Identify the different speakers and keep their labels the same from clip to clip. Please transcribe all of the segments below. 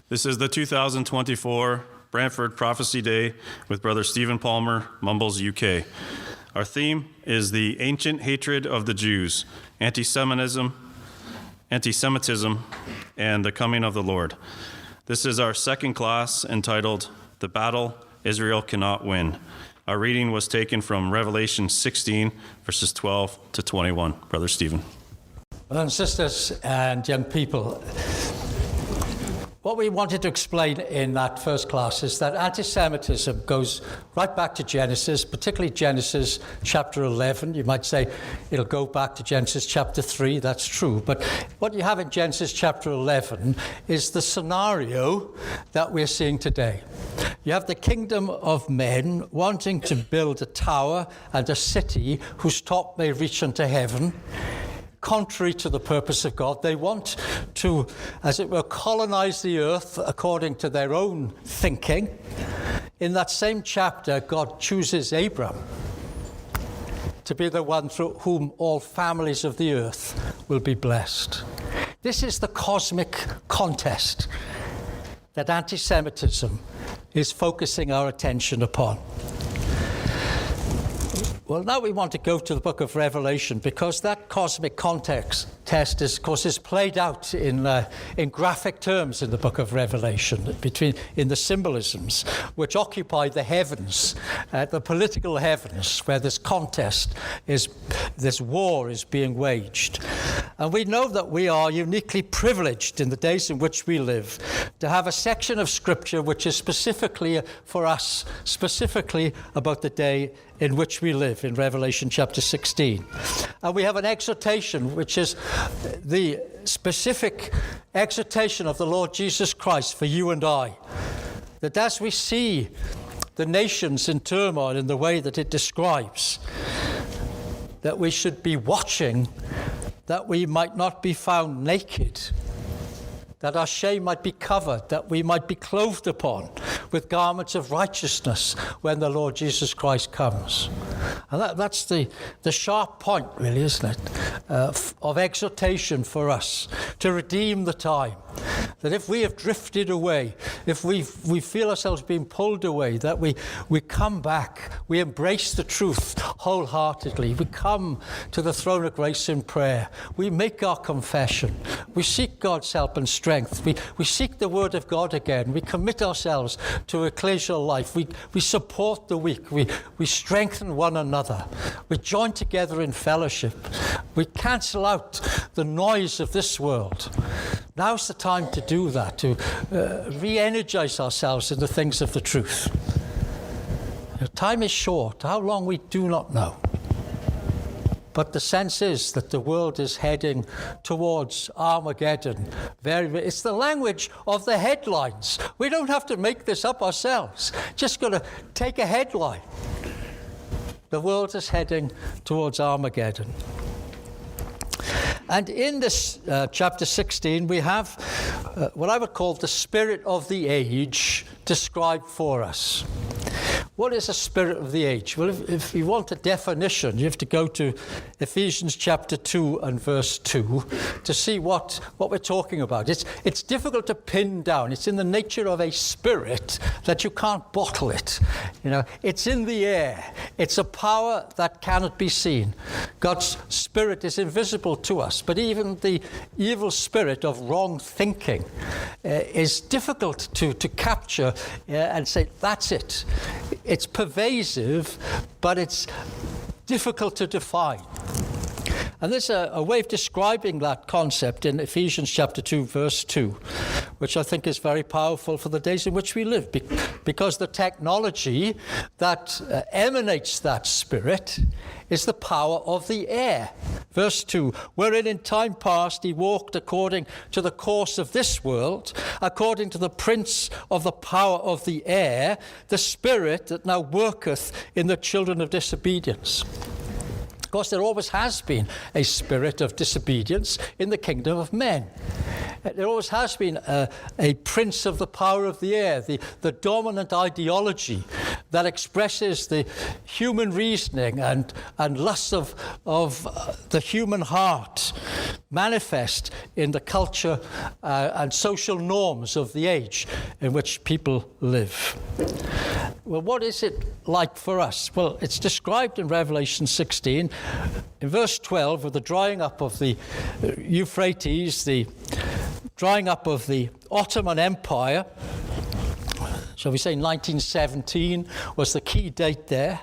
Speaker 1: This is the 2024 Brantford Prophecy Day with Brother Stephen Palmer, Mumbles, UK. Our theme is the ancient hatred of the Jews, anti-Semitism, and the coming of the Lord. This is our second class entitled The Battle Israel Cannot Win. Our reading was taken from Revelation 16, verses 12 to 21. Brother Stephen.
Speaker 2: Brothers and sisters and young people, what we wanted to explain in that first class is that anti-Semitism goes right back to Genesis, particularly Genesis chapter 11. You might say it'll go back to Genesis chapter 3. That's true. But what you have in Genesis chapter 11 is the scenario that we're seeing today. You have the kingdom of men wanting to build a tower and a city whose top may reach unto heaven. Contrary to the purpose of God, they want to, as it were, colonize the earth according to their own thinking. In that same chapter, God chooses Abram to be the one through whom all families of the earth will be blessed. This is the cosmic contest that anti-Semitism is focusing our attention upon. Well, now we want to go to the book of Revelation because that cosmic context test is, of course, is played out in graphic terms in the book of Revelation, in the symbolisms which occupy the heavens, the political heavens, where this contest this war is being waged. And we know that we are uniquely privileged in the days in which we live to have a section of Scripture which is specifically for us, specifically about the day in which we live, in Revelation chapter 16. And we have an exhortation which is the specific exhortation of the Lord Jesus Christ for you and I, that as we see the nations in turmoil in the way that it describes, that we should be watching that we might not be found naked, that our shame might be covered, that we might be clothed upon with garments of righteousness when the Lord Jesus Christ comes. And that's the sharp point, really, isn't it, of exhortation for us to redeem the time. That if we have drifted away, if we feel ourselves being pulled away, that we come back, we embrace the truth wholeheartedly, we come to the throne of grace in prayer, we make our confession, we seek God's help and strength, we seek the word of God again, we commit ourselves to ecclesial life, we support the weak, we strengthen one another, we join together in fellowship, we cancel out the noise of this world. Now's the time to do that, to re-energize ourselves in the things of the truth. Time is short. How long we do not know. But the sense is that the world is heading towards Armageddon. It's the language of the headlines. We don't have to make this up ourselves. Just got to take a headline. The world is heading towards Armageddon. And in this chapter 16, we have what I would call the spirit of the age described for us. What is a spirit of the age? Well, if you want a definition, you have to go to Ephesians chapter 2 and verse 2 to see what we're talking about. It's difficult to pin down. It's in the nature of a spirit that you can't bottle it. It's in the air. It's a power that cannot be seen. God's spirit is invisible to us, but even the evil spirit of wrong thinking is difficult to capture and say, that's it. It's pervasive, but it's difficult to define. And there's a way of describing that concept in Ephesians chapter 2, verse 2, which I think is very powerful for the days in which we live, because the technology that emanates that spirit is the power of the air. Verse 2, wherein in time past he walked according to the course of this world, according to the prince of the power of the air, the spirit that now worketh in the children of disobedience. Of course, there always has been a spirit of disobedience in the kingdom of men. There always has been a prince of the power of the air, the dominant ideology that expresses the human reasoning and lusts of the human heart manifest in the culture and social norms of the age in which people live. Well, what is it like for us? Well, it's described in Revelation 16, in verse 12, with the drying up of the Euphrates, the drying up of the Ottoman Empire. Shall we say 1917 was the key date there.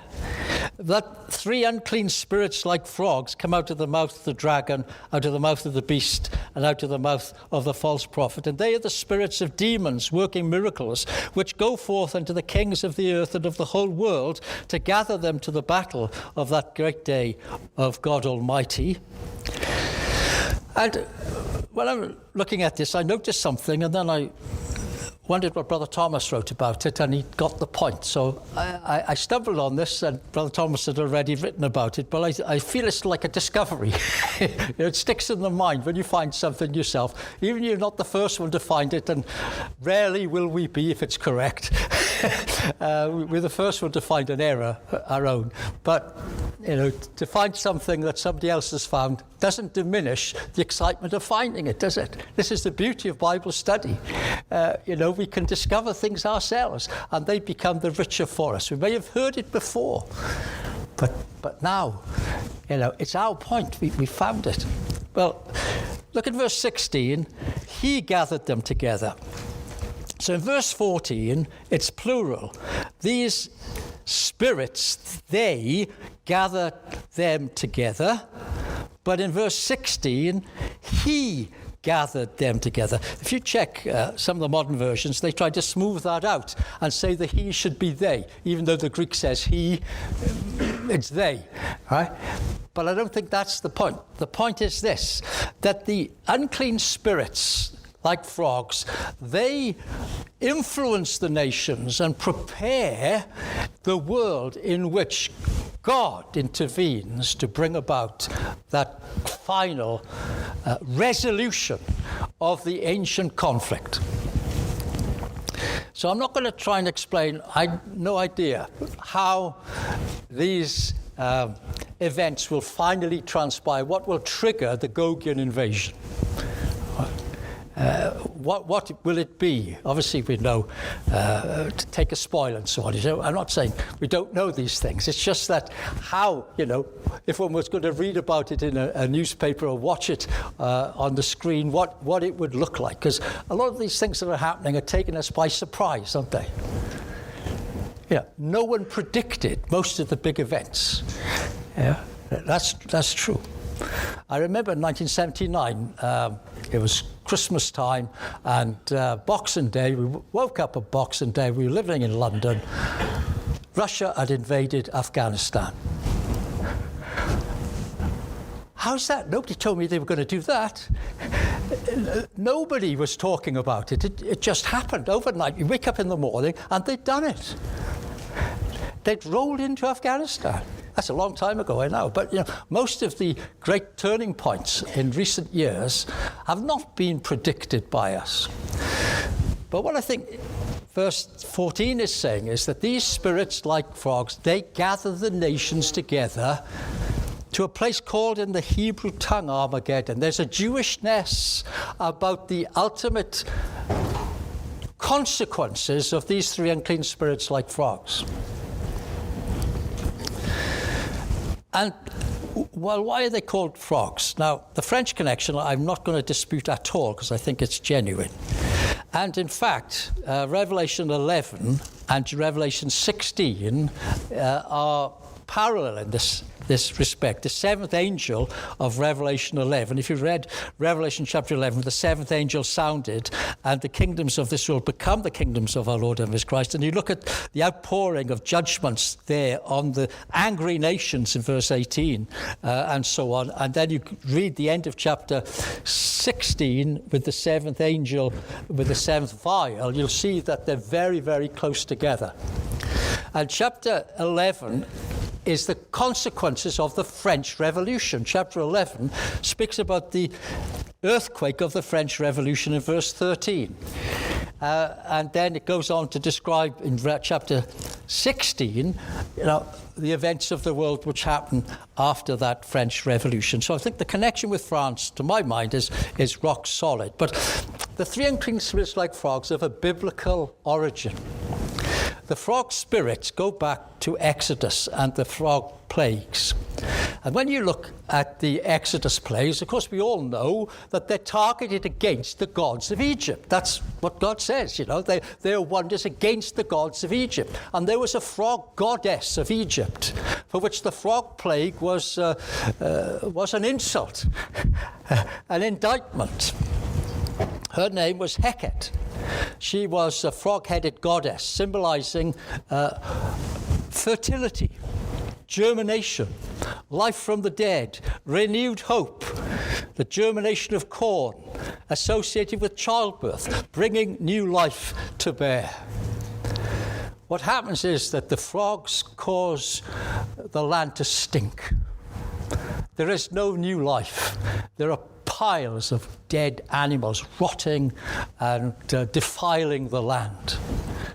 Speaker 2: That 3 unclean spirits like frogs come out of the mouth of the dragon, out of the mouth of the beast, and out of the mouth of the false prophet. And they are the spirits of demons working miracles, which go forth unto the kings of the earth and of the whole world to gather them to the battle of that great day of God Almighty. And when I'm looking at this, I noticed something, and then I wondered what Brother Thomas wrote about it, and he got the point. So I stumbled on this, and Brother Thomas had already written about it, but I feel it's like a discovery. It sticks in the mind when you find something yourself. Even if you're not the first one to find it, and rarely will we be if it's correct. We're the first one to find an error, our own. But, to find something that somebody else has found doesn't diminish the excitement of finding it, does it? This is the beauty of Bible study. We can discover things ourselves, and they become the richer for us. We may have heard it before, but now, it's our point. We found it. Well, look at verse 16. He gathered them together. So in verse 14, it's plural. These spirits, they gathered them together. But in verse 16, he gathered them together. If you check some of the modern versions, they try to smooth that out and say the he should be they, even though the Greek says he, it's they, right? But I don't think that's the point. The point is this, that the unclean spirits, like frogs, they influence the nations and prepare the world in which God intervenes to bring about that final resolution of the ancient conflict. So I'm not going to try and explain, I have no idea how these events will finally transpire, what will trigger the Gogian invasion. What will it be? Obviously, we know to take a spoil and so on. I'm not saying we don't know these things. It's just that how, if one was going to read about it in a newspaper or watch it on the screen, what it would look like. Because a lot of these things that are happening are taking us by surprise, aren't they? No one predicted most of the big events. Yeah, that's true. I remember in 1979, it was Christmas time and Boxing Day. We woke up on Boxing Day. We were living in London. Russia had invaded Afghanistan. How's that? Nobody told me they were going to do that. Nobody was talking about it. It just happened overnight. You wake up in the morning and they'd done it. They'd rolled into Afghanistan. That's a long time ago, I know. But, most of the great turning points in recent years have not been predicted by us. But what I think verse 14 is saying is that these spirits, like frogs, they gather the nations together to a place called in the Hebrew tongue Armageddon. There's a Jewishness about the ultimate consequences of these 3 unclean spirits like frogs. And, well, why are they called frogs? Now, the French connection, I'm not going to dispute at all, because I think it's genuine. And, in fact, Revelation 11 and Revelation 16 are parallel in this respect. The 7th angel of Revelation 11, if you read Revelation chapter 11, the 7th angel sounded, and the kingdoms of this world become the kingdoms of our Lord and of his Christ. And you look at the outpouring of judgments there on the angry nations in verse 18, and so on. And then you read the end of chapter 16 with the 7th angel, with the 7th vial, you'll see that they're very, very close together. And chapter 11 is the consequences of the French Revolution. Chapter 11 speaks about the earthquake of the French Revolution in verse 13. And then it goes on to describe in chapter 16, the events of the world which happened after that French Revolution. So I think the connection with France, to my mind, is rock solid. But the three unclean spirits like frogs have a biblical origin. The frog spirits go back to Exodus and the frog plagues. And when you look at the Exodus plagues, of course, we all know that they're targeted against the gods of Egypt. That's what God says, They're wonders against the gods of Egypt. And there was a frog goddess of Egypt, for which the frog plague was an insult, an indictment. Her name was Heket. She was a frog-headed goddess, symbolizing fertility, germination, life from the dead, renewed hope, the germination of corn, associated with childbirth, bringing new life to bear. What happens is that the frogs cause the land to stink. There is no new life. There are piles of dead animals rotting and defiling the land.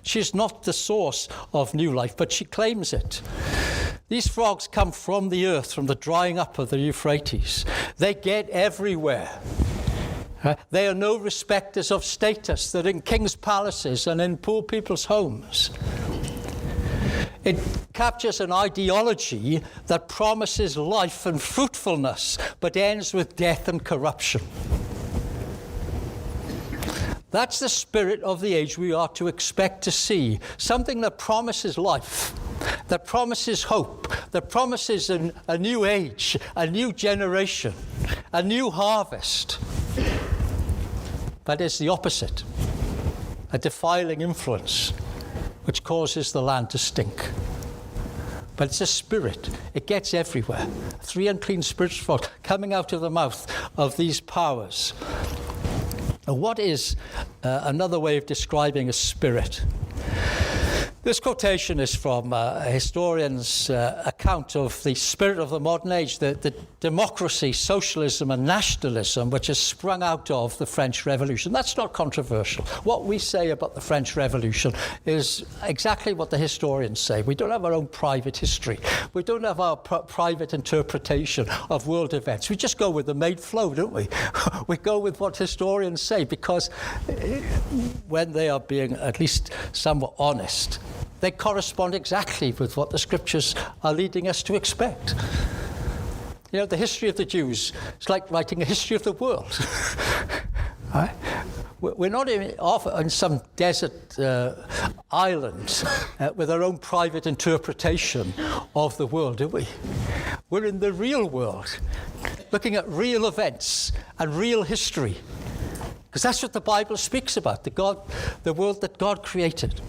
Speaker 2: She's not the source of new life, but she claims it. These frogs come from the earth, from the drying up of the Euphrates. They get everywhere. They are no respecters of status. They're in king's palaces and in poor people's homes. It captures an ideology that promises life and fruitfulness, but ends with death and corruption. That's the spirit of the age we are to expect to see. Something that promises life, that promises hope, that promises a new age, a new generation, a new harvest. But it's the opposite, a defiling influence which causes the land to stink. But it's a spirit. It gets everywhere. Three unclean spirits coming out of the mouth of these powers. What is another way of describing a spirit? This quotation is from a historian's account of the spirit of the modern age, the democracy, socialism and nationalism which has sprung out of the French Revolution. That's not controversial. What we say about the French Revolution is exactly what the historians say. We don't have our own private history. We don't have our private interpretation of world events. We just go with the main flow, don't we? We go with what historians say, because when they are being at least somewhat honest, they correspond exactly with what the scriptures are leading us to expect. The history of the Jews, it's like writing a history of the world. Right? We're not off on some desert island with our own private interpretation of the world, are we? We're in the real world, looking at real events and real history. Because that's what the Bible speaks about, the world that God created.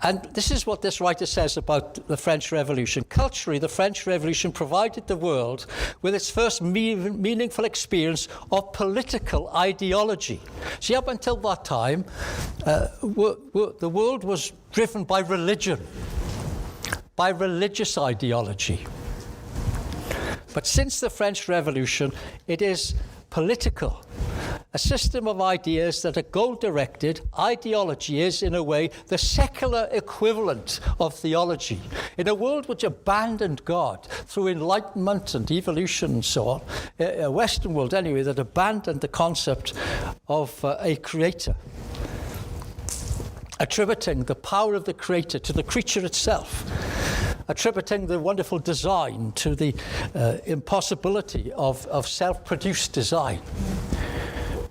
Speaker 2: And this is what this writer says about the French Revolution. Culturally, the French Revolution provided the world with its first meaningful experience of political ideology. See, up until that time, the world was driven by religion, by religious ideology. But since the French Revolution, it is political. A system of ideas that are goal-directed. Ideology is, in a way, the secular equivalent of theology. In a world which abandoned God through enlightenment and evolution and so on, a Western world anyway, that abandoned the concept of a creator, attributing the power of the creator to the creature itself, attributing the wonderful design to the impossibility of self-produced design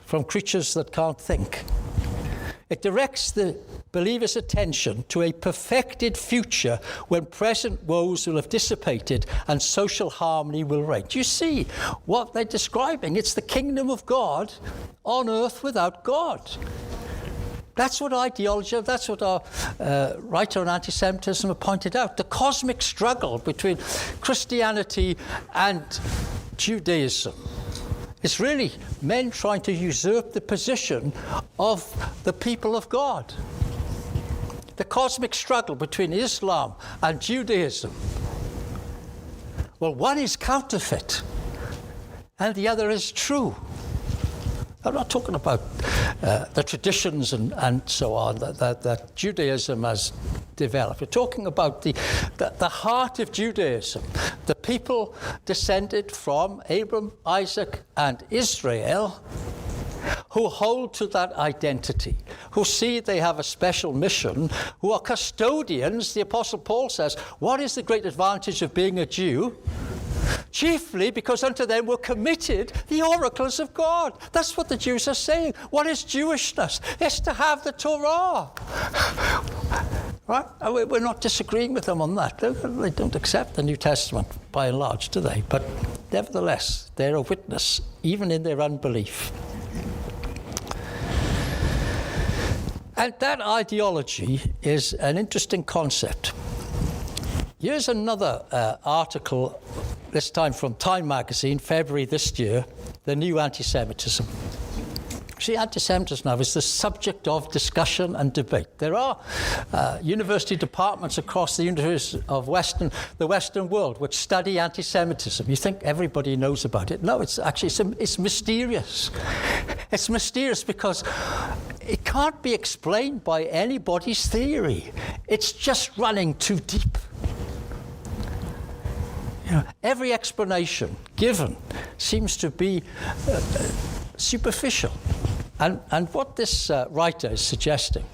Speaker 2: from creatures that can't think. It directs the believer's attention to a perfected future when present woes will have dissipated and social harmony will reign. Do you see what they're describing? It's the kingdom of God on earth without God. That's what ideology, that's what our writer on anti-Semitism have pointed out. The cosmic struggle between Christianity and Judaism. It's really men trying to usurp the position of the people of God. The cosmic struggle between Islam and Judaism. Well, one is counterfeit and the other is true. I'm not talking about the traditions and so on that Judaism has developed. We're talking about the heart of Judaism, the people descended from Abram, Isaac, and Israel, who hold to that identity, who see they have a special mission, who are custodians. The Apostle Paul says, what is the great advantage of being a Jew? Chiefly because unto them were committed the oracles of God. That's what the Jews are saying. What is Jewishness? It's to have the Torah. Right? We're not disagreeing with them on that. They don't accept the New Testament by and large, do they? But nevertheless, they're a witness, even in their unbelief. And that ideology is an interesting concept. Here's another article, this time from Time magazine, February this year, the new anti-Semitism. See, anti-Semitism now is the subject of discussion and debate. There are university departments across the universities of the Western world which study anti-Semitism. You think everybody knows about it. No, it's actually it's mysterious. It's mysterious because it can't be explained by anybody's theory. It's just running too deep. You know, every explanation given seems to be superficial. And what this writer is suggesting,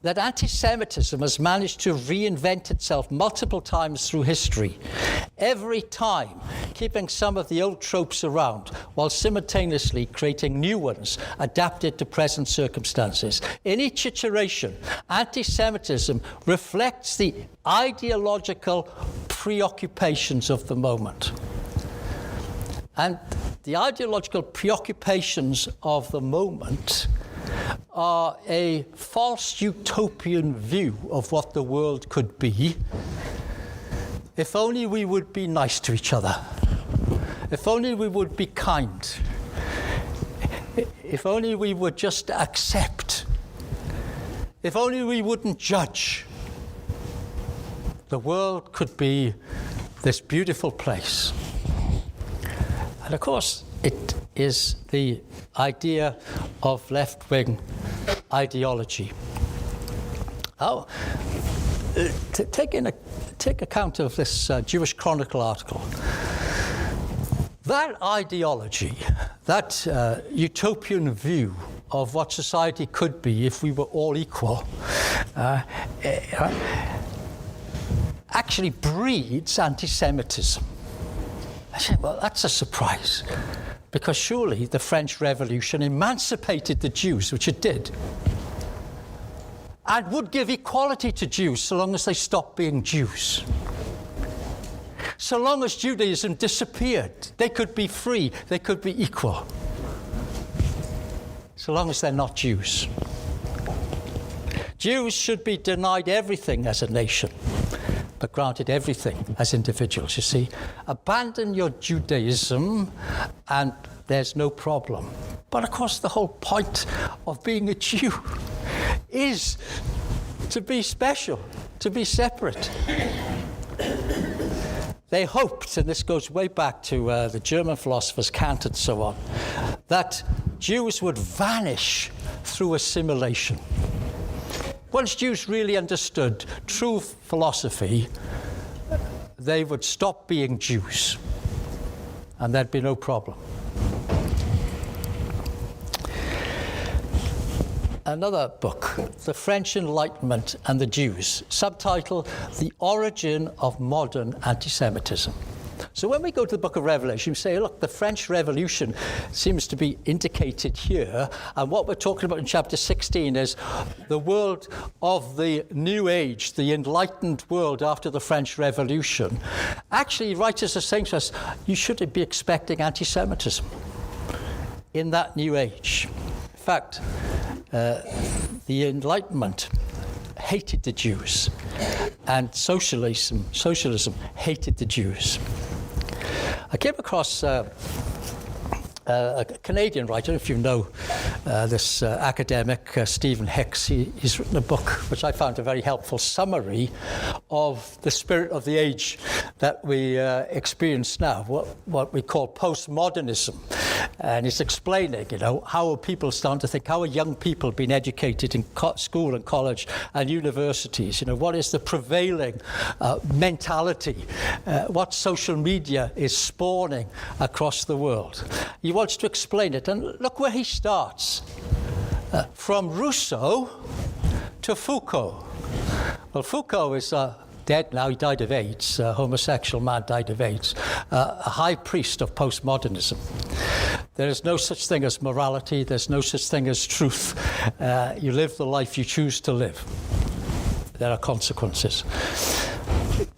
Speaker 2: that anti-Semitism has managed to reinvent itself multiple times through history, every time keeping some of the old tropes around while simultaneously creating new ones adapted to present circumstances. In each iteration, anti-Semitism reflects the ideological preoccupations of the moment. And the ideological preoccupations of the moment are a false utopian view of what the world could be if only we would be nice to each other, if only we would be kind, if only we would just accept, if only we wouldn't judge. The world could be this beautiful place. And of course, it is the idea of left-wing ideology. Oh, take account of this Jewish Chronicle article. That ideology, that utopian view of what society could be if we were all equal, actually breeds anti-Semitism. I said, well, that's a surprise, because surely the French Revolution emancipated the Jews, which it did, and would give equality to Jews so long as they stopped being Jews. So long as Judaism disappeared, they could be free, they could be equal. So long as they're not Jews. Jews should be denied everything as a nation, but granted everything as individuals, you see. Abandon your Judaism and there's no problem. But of course the whole point of being a Jew is to be special, to be separate. They hoped, and this goes way back to the German philosophers Kant and so on, that Jews would vanish through assimilation. Once Jews really understood true philosophy, they would stop being Jews, and there'd be no problem. Another book, The French Enlightenment and the Jews, subtitle, The Origin of Modern Anti-Semitism. So when we go to the book of Revelation, we say, look, the French Revolution seems to be indicated here, and what we're talking about in chapter 16 is the world of the New Age, the enlightened world after the French Revolution. Actually, writers are saying to us, you should be expecting anti-Semitism in that New Age. In fact, the Enlightenment hated the Jews, and socialism hated the Jews. I came across a Canadian writer, if you know this academic, Stephen Hicks. He's written a book which I found a very helpful summary of the spirit of the age that we experience now, what we call postmodernism. And it's explaining, how are people starting to think, how are young people being educated in school and college and universities? What is the prevailing mentality? What social media is spawning across the world? He wants to explain it. And look where he starts. From Rousseau to Foucault. Well, Foucault is dead now. He died of AIDS. A homosexual man died of AIDS. A high priest of postmodernism. There is no such thing as morality. There's no such thing as truth. You live the life you choose to live. There are consequences.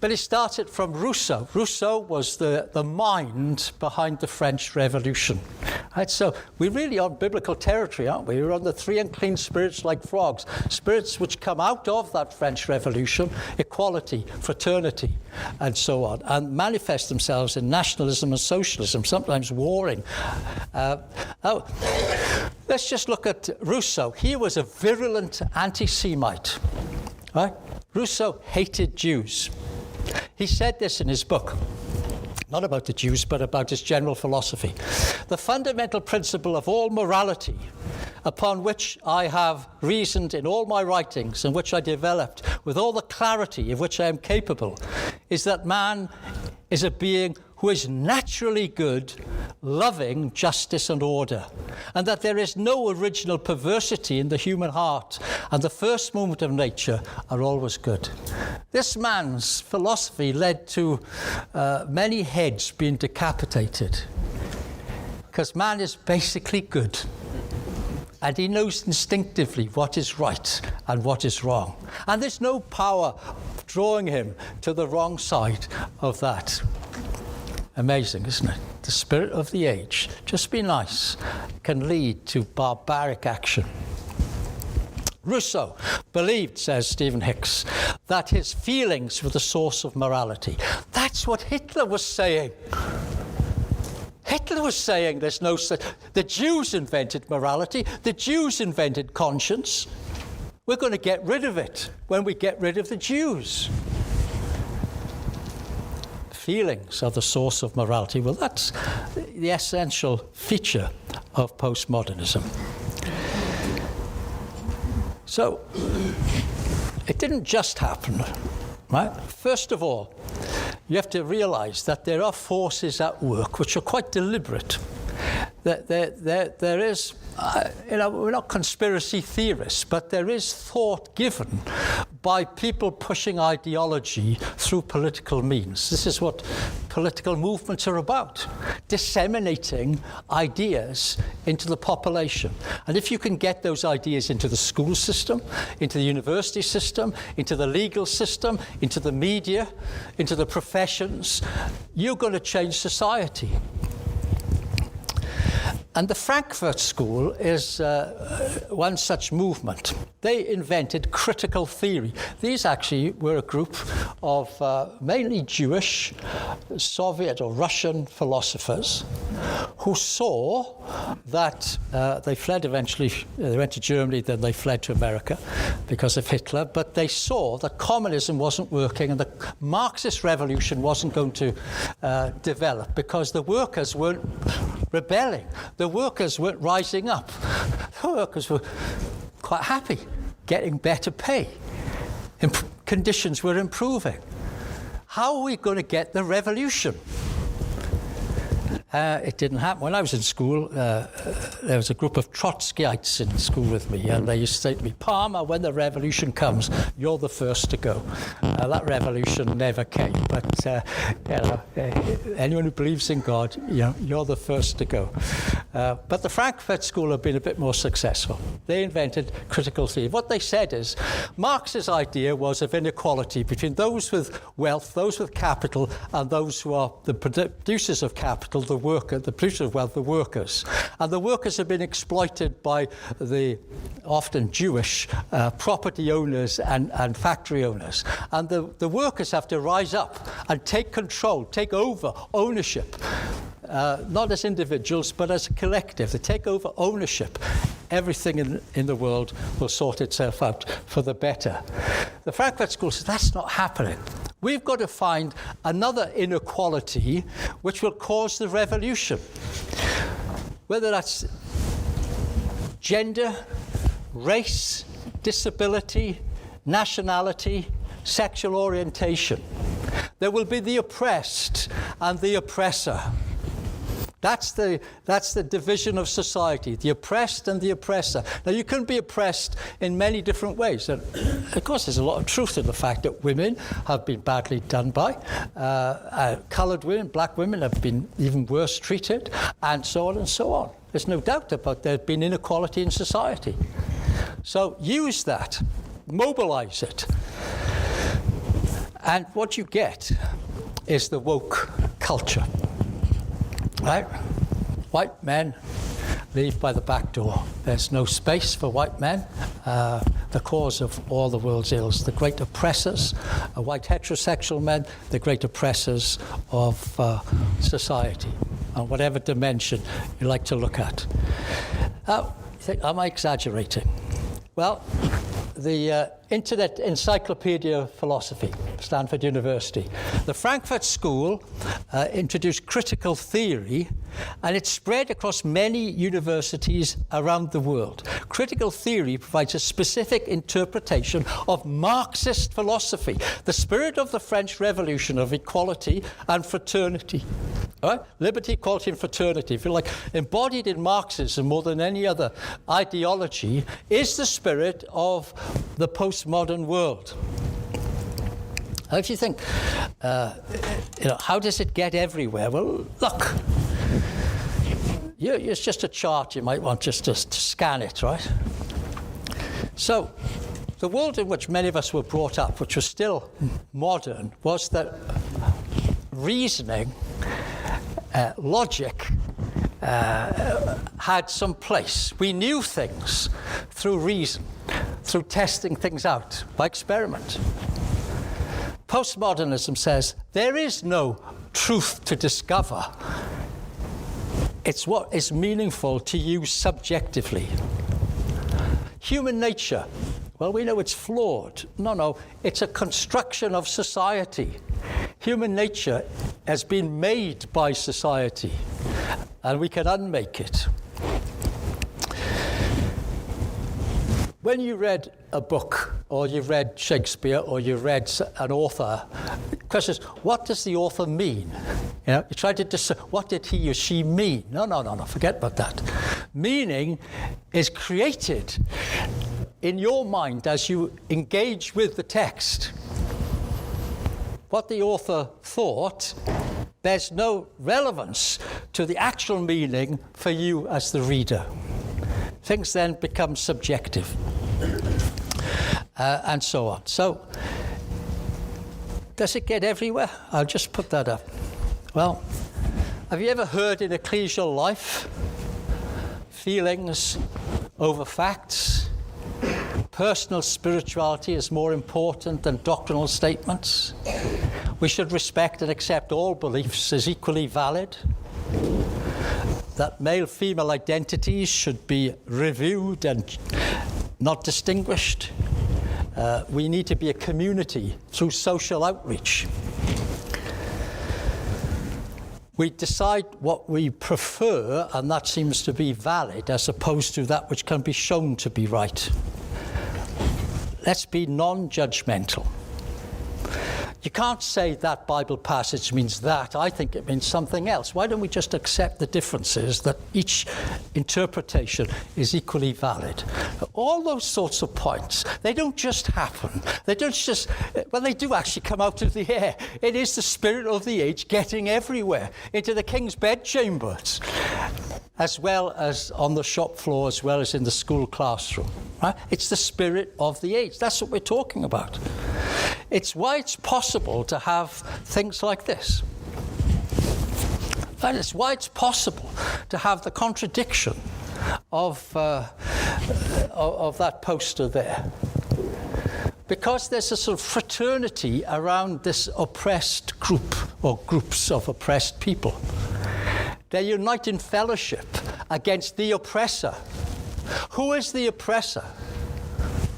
Speaker 2: But it started from Rousseau. Rousseau was the mind behind the French Revolution. Right? So we're really on biblical territory, aren't we? We're on the three unclean spirits like frogs. Spirits which come out of that French Revolution, equality, fraternity, and so on, and manifest themselves in nationalism and socialism, sometimes warring. Let's just look at Rousseau. He was a virulent anti-Semite. Right? Rousseau hated Jews. He said this in his book, not about the Jews, but about his general philosophy. The fundamental principle of all morality, upon which I have reasoned in all my writings and which I developed with all the clarity of which I am capable, is that man is a being who is naturally good, loving justice and order, and that there is no original perversity in the human heart, and the first movement of nature are always good. This man's philosophy led to many heads being decapitated, because man is basically good, and he knows instinctively what is right and what is wrong, and there's no power drawing him to the wrong side of that. Amazing, isn't it? The spirit of the age, just be nice, can lead to barbaric action. Rousseau believed, says Stephen Hicks, that his feelings were the source of morality. That's what Hitler was saying. Hitler was saying there's no such... The Jews invented morality. The Jews invented conscience. We're going to get rid of it when we get rid of the Jews. Feelings are the source of morality. Well, that's the essential feature of postmodernism. So, it didn't just happen, right? First of all, you have to realize that there are forces at work which are quite deliberate. There is, we're not conspiracy theorists, but there is thought given by people pushing ideology through political means. This is what political movements are about, disseminating ideas into the population. And if you can get those ideas into the school system, into the university system, into the legal system, into the media, into the professions, you're going to change society. And the Frankfurt School is one such movement. They invented critical theory. These actually were a group of mainly Jewish, Soviet or Russian philosophers who saw that they fled eventually. They went to Germany, then they fled to America because of Hitler. But they saw that communism wasn't working and the Marxist revolution wasn't going to develop because the workers weren't rebelling. The workers weren't rising up. The workers were quite happy, getting better pay. Conditions were improving. How are we going to get the revolution? It didn't happen. When I was in school, there was a group of Trotskyites in school with me, and they used to say to me, Palmer, when the revolution comes, you're the first to go. That revolution never came, but anyone who believes in God, you're the first to go. But the Frankfurt School have been a bit more successful. They invented critical theory. What they said is, Marx's idea was of inequality between those with wealth, those with capital, and those who are the producers of capital, the producers of wealth, the workers. And the workers have been exploited by the often Jewish property owners and factory owners. And the workers have to rise up and take control, take over ownership. Not as individuals, but as a collective. They take over ownership. Everything in the world will sort itself out for the better. The Frankfurt School says that's not happening. We've got to find another inequality which will cause the revolution. whether that's gender, race, disability, nationality, sexual orientation. There will be the oppressed and the oppressor. That's the division of society, the oppressed and the oppressor. Now, you can be oppressed in many different ways. And of course, there's a lot of truth in the fact that women have been badly done by. Coloured women, black women have been even worse treated, and so on and so on. There's no doubt about there being inequality in society. So use that, mobilize it. And what you get is the woke culture. Right? White men leave by the back door. There's no space for white men. The cause of all the world's ills, the great oppressors, white heterosexual men, the great oppressors of society, on whatever dimension you like to look at. You think, am I exaggerating? Well, the Internet Encyclopedia of Philosophy, Stanford University. The Frankfurt School introduced critical theory, and it spread across many universities around the world. Critical theory provides a specific interpretation of Marxist philosophy, the spirit of the French Revolution of equality and fraternity. All right? Liberty, equality, and fraternity, if you like, embodied in Marxism more than any other ideology, is the spirit of the postmodern world. Now, if you think, how does it get everywhere? Well, look, it's just a chart. You might want just to scan it, right? So, the world in which many of us were brought up, which was still modern, was that reasoning, logic, had some place. We knew things through reason, through testing things out by experiment. Postmodernism says there is no truth to discover. It's what is meaningful to use subjectively. Human nature, well, we know it's flawed. No, it's a construction of society. Human nature has been made by society, and we can unmake it. When you read a book, or you read Shakespeare, or you read an author, the question is, what does the author mean? You try to discern, what did he or she mean? No, forget about that. Meaning is created in your mind as you engage with the text. What the author thought bears no relevance to the actual meaning for you as the reader. Things then become subjective, and so on. So, does it get everywhere? I'll just put that up. Well, have you ever heard in ecclesial life, feelings over facts? Personal spirituality is more important than doctrinal statements. We should respect and accept all beliefs as equally valid. That male-female identities should be reviewed and not distinguished. We need to be a community through social outreach. We decide what we prefer, and that seems to be valid, as opposed to that which can be shown to be right. Let's be non-judgmental. You can't say that Bible passage means that. I think it means something else. Why don't we just accept the differences, that each interpretation is equally valid? All those sorts of points, they don't just happen. They don't just, well, they do actually come out of the air. It is the spirit of the age getting everywhere, into the king's bedchambers, as well as on the shop floor, as well as in the school classroom. Right? It's the spirit of the age. That's what we're talking about. It's why it's possible to have things like this. That is why it's possible to have the contradiction of that poster there. Because there's a sort of fraternity around this oppressed group, or groups of oppressed people. They unite in fellowship against the oppressor. Who is the oppressor?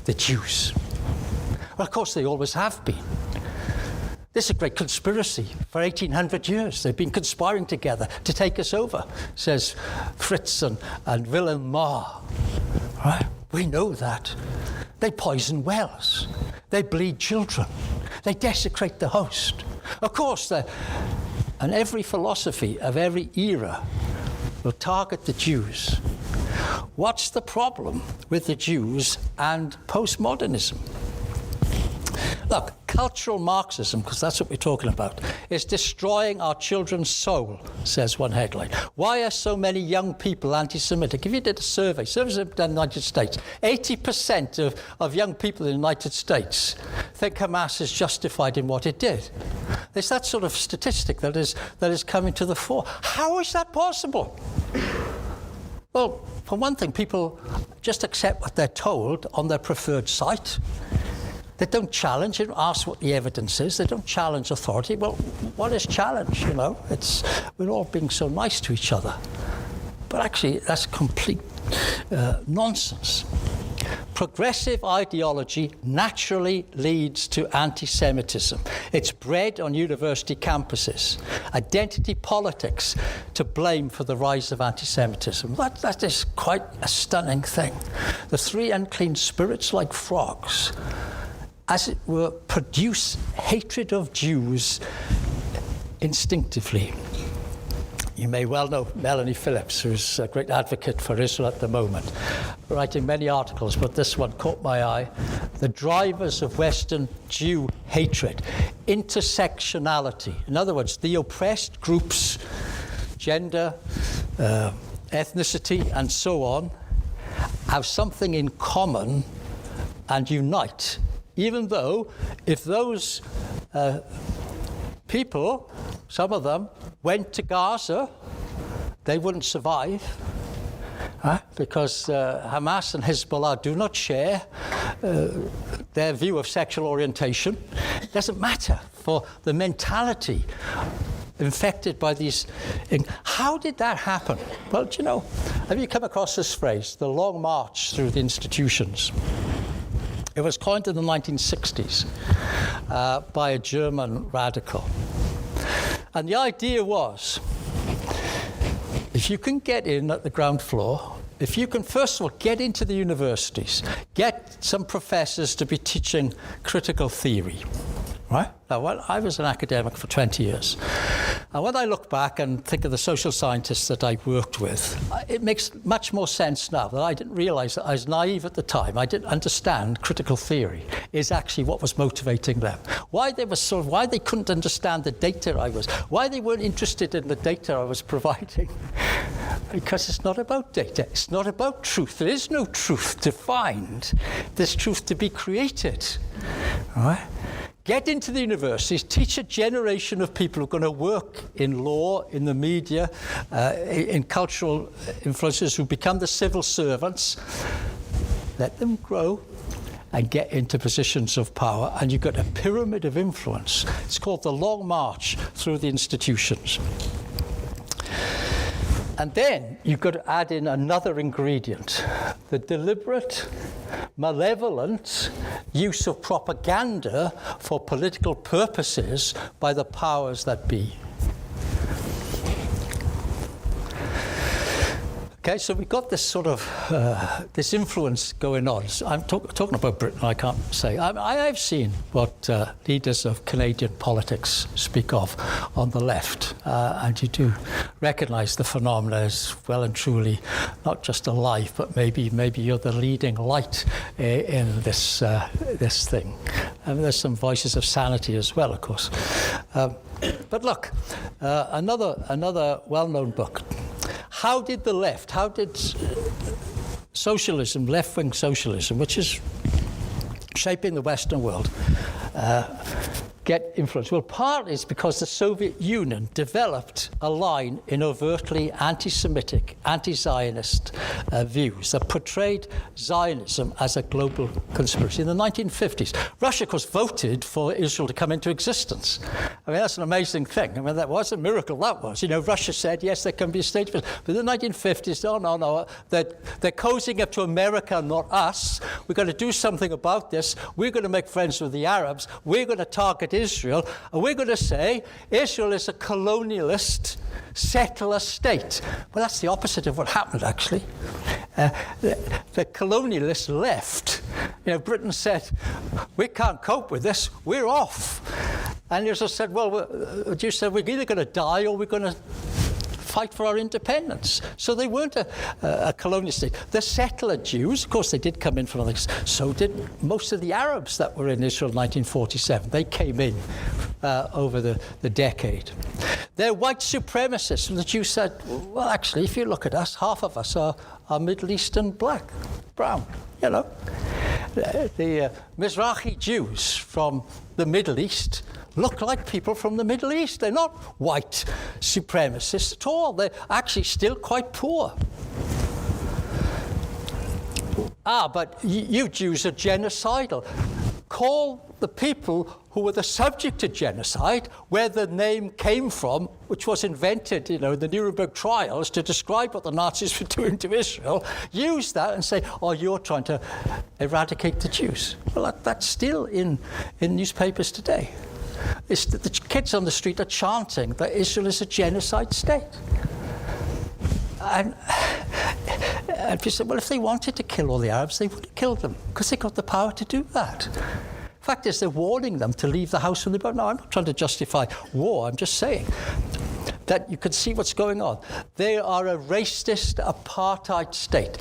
Speaker 2: The Jews. Well, of course, they always have been. This is a great conspiracy. For 1,800 years, they've been conspiring together to take us over, says Fritz and Wilhelm Marr. Right? We know that. They poison wells. They bleed children. They desecrate the host. Of course, and every philosophy of every era will target the Jews. What's the problem with the Jews and postmodernism? Look, cultural Marxism, because that's what we're talking about, is destroying our children's soul, says one headline. Why are so many young people anti-Semitic? If you did a survey, surveys in the United States, 80% of young people in the United States think Hamas is justified in what it did. There's that sort of statistic that is coming to the fore. How is that possible? Well, for one thing, people just accept what they're told on their preferred site. They don't challenge it, ask what the evidence is. They don't challenge authority. Well, what is challenge, you know? We're all being so nice to each other. But actually, that's complete nonsense. Progressive ideology naturally leads to anti-Semitism. It's bred on university campuses. Identity politics to blame for the rise of anti-Semitism. That is quite a stunning thing. The three unclean spirits, like frogs, as it were, produce hatred of Jews instinctively. You may well know Melanie Phillips, who's a great advocate for Israel at the moment, writing many articles, but this one caught my eye. The drivers of Western Jew hatred, intersectionality. In other words, the oppressed groups, gender, ethnicity, and so on, have something in common and unite. Even though, if those people, some of them, went to Gaza, they wouldn't survive, because Hamas and Hezbollah do not share their view of sexual orientation. It doesn't matter for the mentality infected by these. How did that happen? Well, do you know, have you come across this phrase, the long march through the institutions? It was coined in the 1960s by a German radical. And the idea was, if you can get in at the ground floor, if you can, first of all, get into the universities, get some professors to be teaching critical theory, right? Now, well, I was an academic for 20 years. And when I look back and think of the social scientists that I worked with, it makes much more sense now that I didn't realize that I was naive at the time. I didn't understand critical theory is actually what was motivating them. Why they couldn't understand the data why they weren't interested in the data I was providing. Because it's not about data. It's not about truth. There is no truth to find. There's truth to be created. All right? Get into the universities, teach a generation of people who are going to work in law, in the media, in cultural influences, who become the civil servants. Let them grow and get into positions of power, and you've got a pyramid of influence. It's called the long march through the institutions. And then you've got to add in another ingredient, the deliberate, malevolent use of propaganda for political purposes by the powers that be. Okay, so we've got this sort of this influence going on. So I'm talking about Britain, I can't say. I've seen what leaders of Canadian politics speak of on the left, and you do recognise the phenomena as well and truly not just alive, but maybe you're the leading light in this thing. And there's some voices of sanity as well, of course. But look, another well-known book. How did socialism, left-wing socialism, which is shaping the Western world, get influence? Well, partly it's because the Soviet Union developed a line in overtly anti-Semitic, anti-Zionist views that portrayed Zionism as a global conspiracy. In the 1950s, Russia, of course, voted for Israel to come into existence. I mean, that's an amazing thing. I mean, that was a miracle, that was. You know, Russia said, yes, there can be a state. But in the 1950s, no, they're cozying up to America, not us. We've got to do something about this. We're going to make friends with the Arabs. We're going to target Israel, and we're going to say Israel is a colonialist, settler state. Well, that's the opposite of what happened, actually. The colonialists left. Britain said, we can't cope with this, we're off. And Israel said, well, the Jews said, we're either going to die or we're going to fight for our independence. So they weren't a colonial state. The settler Jews, of course, they did come in from others. So did most of the Arabs that were in Israel in 1947. They came in over the decade. They're white supremacists. And the Jews said, well, actually, if you look at us, half of us are Middle Eastern brown. The Mizrahi Jews from the Middle East look like people from the Middle East. They're not white supremacists at all. They're actually still quite poor. But you Jews are genocidal. Call the people who were the subject of genocide, where the name came from, which was invented, in the Nuremberg trials to describe what the Nazis were doing to Israel, use that and say, oh, you're trying to eradicate the Jews. Well, that's still in newspapers today. It's the kids on the street are chanting that Israel is a genocide state. And if you say, well, if they wanted to kill all the Arabs, they would have killed them, because they got the power to do that. Fact is, they're warning them to leave the house when they burn. No, I'm not trying to justify war. I'm just saying that you can see what's going on. They are a racist apartheid state.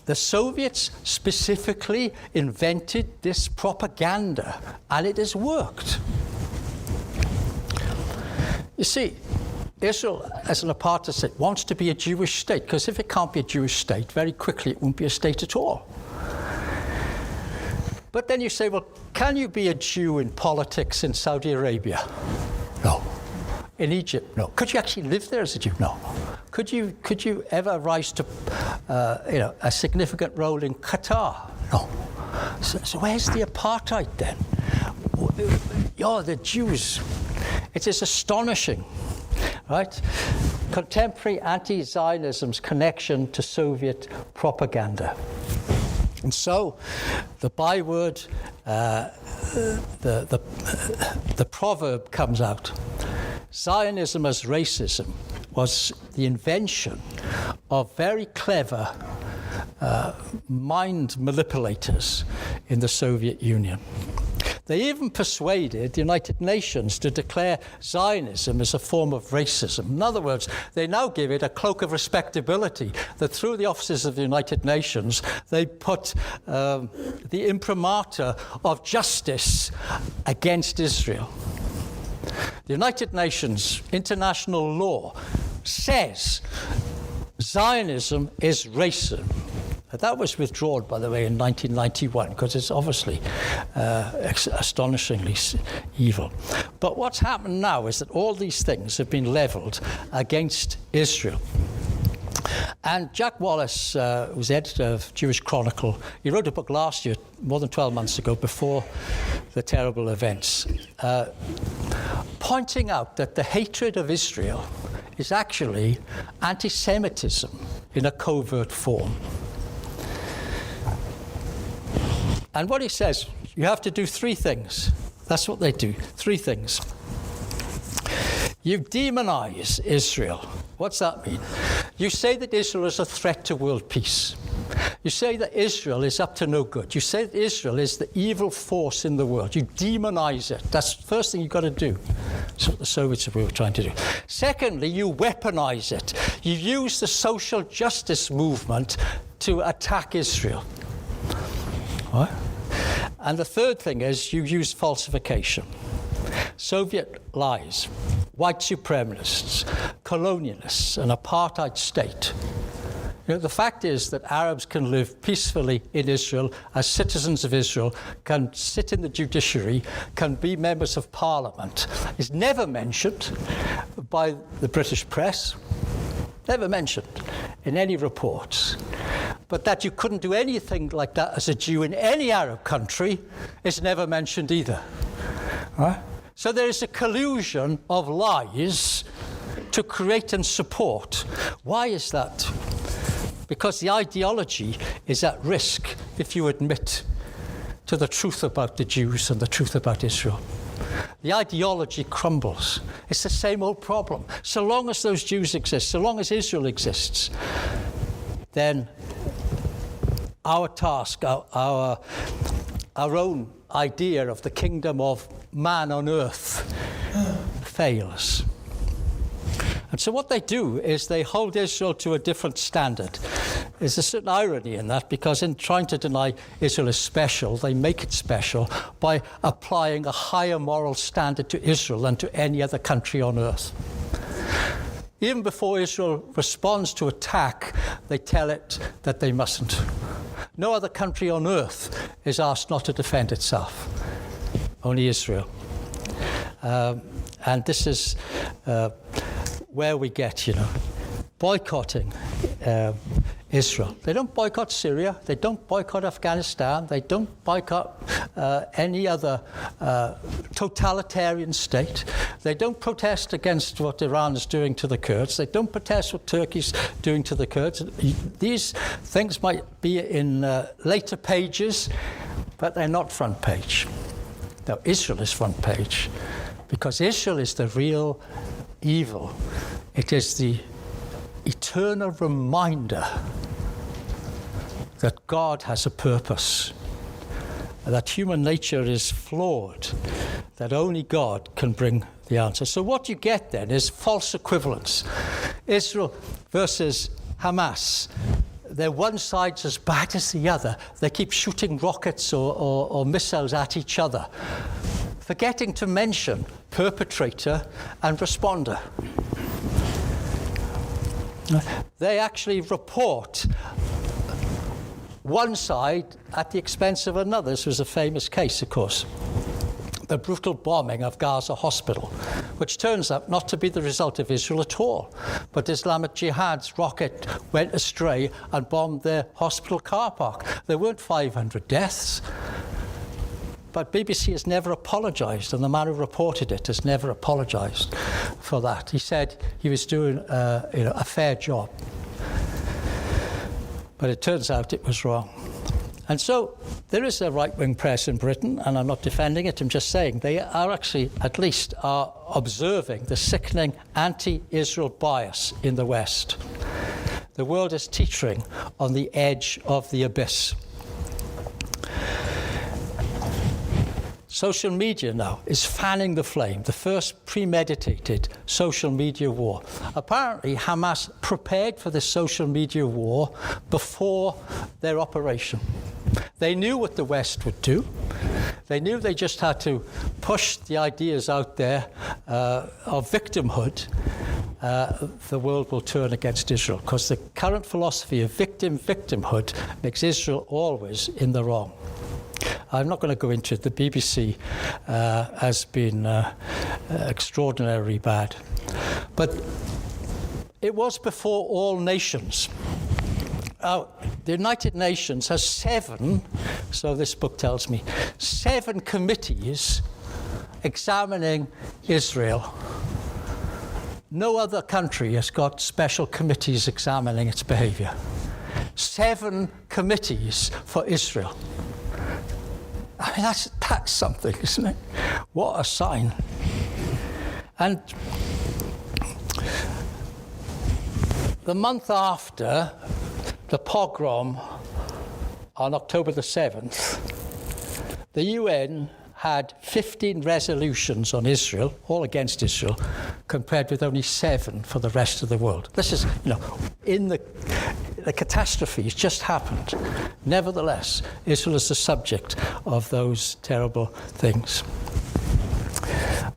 Speaker 2: The Soviets specifically invented this propaganda, and it has worked. You see, Israel, as an apartheid state, wants to be a Jewish state, because if it can't be a Jewish state, very quickly it won't be a state at all. But then you say, well, can you be a Jew in politics in Saudi Arabia? No. In Egypt? No. Could you actually live there as a Jew? No. Could you ever rise to a significant role in Qatar? No. So where's the apartheid then? The Jews. It is astonishing, right? Contemporary anti-Zionism's connection to Soviet propaganda. And so, the byword, the proverb comes out. Zionism as racism was the invention of very clever mind manipulators in the Soviet Union. They even persuaded the United Nations to declare Zionism as a form of racism. In other words, they now give it a cloak of respectability, that through the offices of the United Nations, they put the imprimatur of justice against Israel. The United Nations international law says Zionism is racism. That was withdrawn, by the way, in 1991, because it's obviously astonishingly evil. But what's happened now is that all these things have been leveled against Israel. And Jack Wallace, who's editor of Jewish Chronicle, he wrote a book last year, more than 12 months ago, before the terrible events, pointing out that the hatred of Israel is actually anti-Semitism in a covert form. And what he says, you have to do three things. That's what they do, three things. You demonize Israel. What's that mean? You say that Israel is a threat to world peace. You say that Israel is up to no good. You say that Israel is the evil force in the world. You demonize it. That's the first thing you've got to do. That's what the Soviets were trying to do. Secondly, you weaponize it. You use the social justice movement to attack Israel. What? And the third thing is you use falsification. Soviet lies, white supremacists, colonialists, an apartheid state. The fact is that Arabs can live peacefully in Israel as citizens of Israel, can sit in the judiciary, can be members of parliament. It's never mentioned by the British press, never mentioned in any reports. But that you couldn't do anything like that as a Jew in any Arab country is never mentioned either. Right? So there is a collusion of lies to create and support. Why is that? Because the ideology is at risk if you admit to the truth about the Jews and the truth about Israel. The ideology crumbles. It's the same old problem. So long as those Jews exist, so long as Israel exists, then our task, our own idea of the kingdom of man on earth fails. And so what they do is they hold Israel to a different standard. There's a certain irony in that, because in trying to deny Israel is special, they make it special by applying a higher moral standard to Israel than to any other country on earth. Even before Israel responds to attack, they tell it that they mustn't. No other country on earth is asked not to defend itself, only Israel. And this is where we get, boycotting Israel. They don't boycott Syria, they don't boycott Afghanistan, they don't boycott any other totalitarian state. They don't protest against what Iran is doing to the Kurds. They don't protest what Turkey's doing to the Kurds. These things might be in later pages, but they're not front page. Now, Israel is front page, because Israel is the real evil. It is the eternal reminder that God has a purpose, that human nature is flawed, that only God can bring the answer. So what you get then is false equivalence. Israel versus Hamas. They're one side's as bad as the other. They keep shooting rockets or missiles at each other, forgetting to mention perpetrator and responder. They actually report one side at the expense of another. This was a famous case, of course. The brutal bombing of Gaza Hospital, which turns out not to be the result of Israel at all, but Islamic Jihad's rocket went astray and bombed their hospital car park. There weren't 500 deaths. But BBC has never apologised, and the man who reported it has never apologised for that. He said he was doing a fair job. But it turns out it was wrong. And so there is a right-wing press in Britain, and I'm not defending it, I'm just saying they are actually, at least, are observing the sickening anti-Israel bias in the West. The world is teetering on the edge of the abyss. Social media now is fanning the flame, the first premeditated social media war. Apparently, Hamas prepared for this social media war before their operation. They knew what the West would do. They knew they just had to push the ideas out there of victimhood. The world will turn against Israel, because the current philosophy of victimhood makes Israel always in the wrong. I'm not going to go into it. The BBC has been extraordinarily bad. But it was before all nations. The United Nations has 7, so this book tells me, 7 committees examining Israel. No other country has got special committees examining its behavior. 7 committees for Israel. I mean, that's something, isn't it? What a sign. And the month after the pogrom on October the 7th, the UN had 15 resolutions on Israel, all against Israel, compared with only 7 for the rest of the world. This is, in the catastrophe has just happened. Nevertheless, Israel is the subject of those terrible things.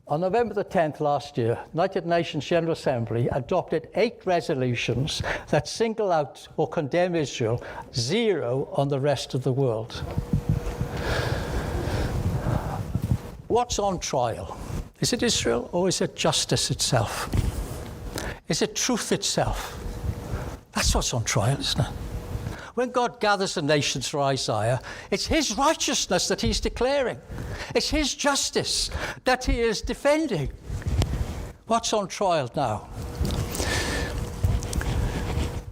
Speaker 2: On November the 10th last year, United Nations General Assembly adopted 8 resolutions that single out or condemn Israel, 0 on the rest of the world. What's on trial? Is it Israel, or is it justice itself? Is it truth itself? That's what's on trial, isn't it? When God gathers the nations for Isaiah, it's his righteousness that he's declaring. It's his justice that he is defending. What's on trial now?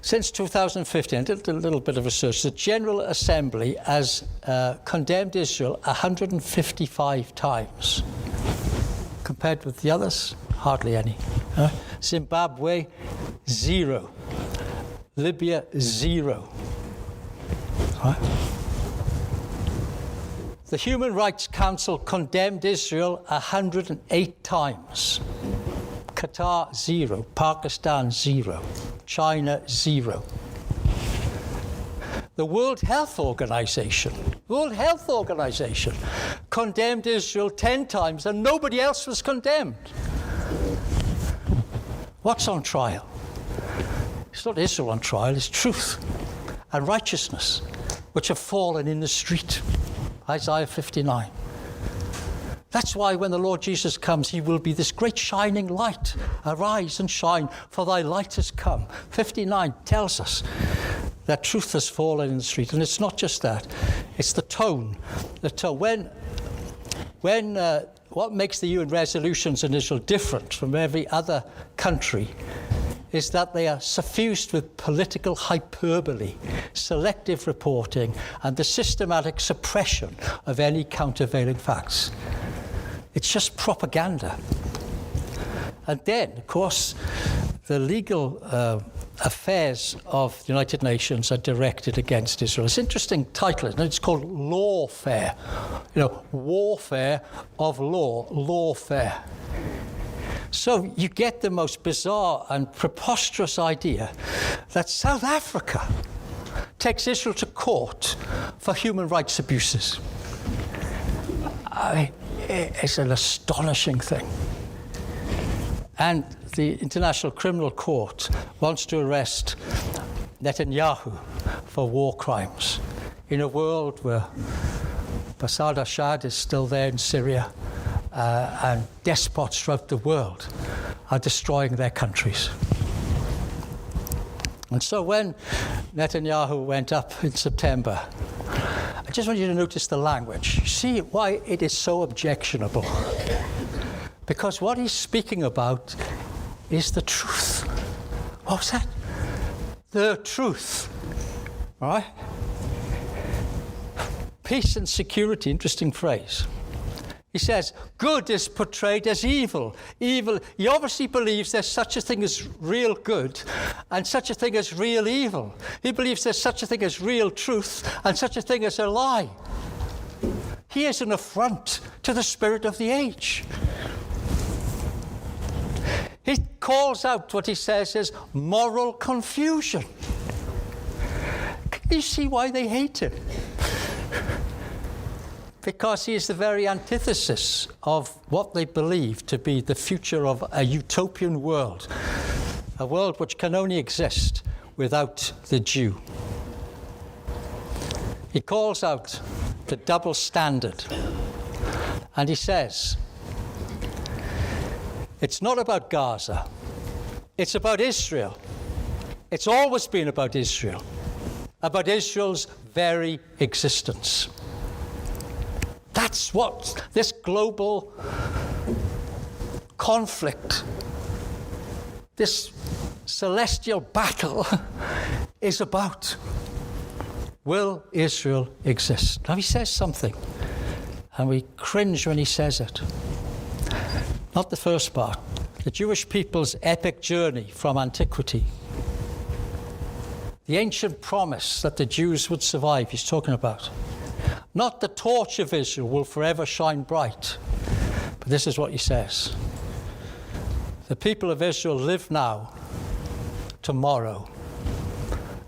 Speaker 2: Since 2015, I did a little bit of research. The General Assembly has condemned Israel 155 times. compared with the others? Hardly any. Zimbabwe, 0. Libya, 0. Right? The Human Rights Council condemned Israel 108 times. Qatar, 0. Pakistan, 0. China, 0. The World Health Organization condemned Israel 10 times and nobody else was condemned. What's on trial? It's not Israel on trial, it's truth and righteousness, which have fallen in the street. Isaiah 59. That's why when the Lord Jesus comes, he will be this great shining light. Arise and shine, for thy light has come. 59 tells us that truth has fallen in the street. And it's not just that. It's the tone. The tone. What makes the UN resolutions in Israel different from every other country is that they are suffused with political hyperbole, selective reporting, and the systematic suppression of any countervailing facts. It's just propaganda. And then, of course, the legal affairs of the United Nations are directed against Israel. It's an interesting title, isn't it? It's called lawfare. Warfare of law, lawfare. So you get the most bizarre and preposterous idea that South Africa takes Israel to court for human rights abuses. I mean, it's an astonishing thing. And the International Criminal Court wants to arrest Netanyahu for war crimes in a world where Bashar al-Assad is still there in Syria, and despots throughout the world are destroying their countries. And so when Netanyahu went up in September, I just want you to notice the language. See why it is so objectionable. Because what he's speaking about is the truth. What was that? The truth. All right? Peace and security, interesting phrase. He says, good is portrayed as evil. Evil, he obviously believes there's such a thing as real good and such a thing as real evil. He believes there's such a thing as real truth and such a thing as a lie. He is an affront to the spirit of the age. He calls out what he says is moral confusion. Can you see why they hate him? Because he is the very antithesis of what they believe to be the future of a utopian world, a world which can only exist without the Jew. He calls out the double standard, and he says, it's not about Gaza, it's about Israel. It's always been about Israel's very existence. That's what this global conflict, this celestial battle is about. Will Israel exist? Now he says something, and we cringe when he says it. Not the first part. The Jewish people's epic journey from antiquity. The ancient promise that the Jews would survive, he's talking about. Not the torch of Israel will forever shine bright. But this is what he says. The people of Israel live now, tomorrow,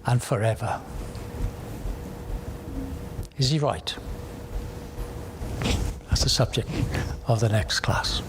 Speaker 2: and forever. Is he right? That's the subject of the next class.